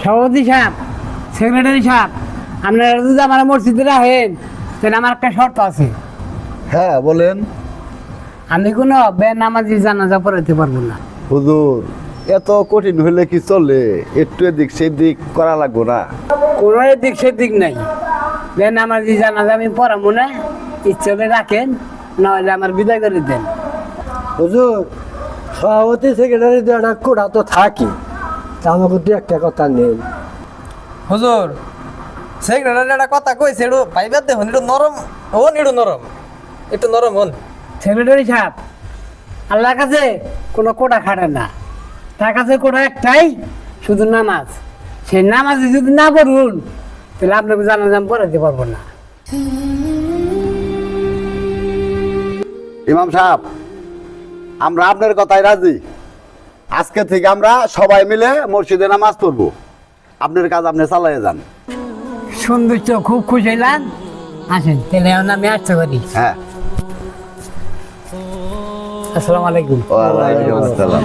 সভাপতি সাহেব, সেক্রেটারি সাহেব, আপনারা যদি আমার মসজিদে রাখেন তাহলে আমার একটা শর্ত আছে। হ্যাঁ বলেন। আমি কোনো বেনামাজি জানাজা পড়াতে পারবো না। হুজুর এত কঠিন হইলে কি চলে? একটু এদিক সেদিক করা লাগবো না? কোনো দিক সেদিক নাই। বেনামাজি জানাজা আমি পড়াবো না, ইচ্ছে হলে রাখেন, নাহলে আমার বিদায় করে দেন। হুজুর সভাপতি সেক্রেটারি একটা কোটা তো থাকি, তা আমাকে দু একটা কথা নেই। হুজুর সেক্রেটারি একটা কথা কইছে, একটু পাইবার দেখুন, একটু নরম হন, একটু নরম হন। সেক্রেটারি সাহেব, আল্লাহর কাছে কোনো কোটা খাটে না, তার কাছে কোটা একটাই, শুধু নামাজ। সেই নামাজ যদি না পড়ুন তাহলে আপনাকে জানাজা আমি পড়াতে পারবো না। ইমাম সাহেব, আমরা আপনার কথায় রাজি। আজকে থেকে আমরা সবাই মিলে মসজিদে নামাজ পড়বো। আপনার কাজ আপনি চালিয়ে যান। সন্তুষ্ট, খুব খুশি হইলাম। আসেন তাহলে এখন আমি আসতে পারি। হ্যাঁ, আসসালামু আলাইকুম। ওয়ালাইকুম আসসালাম।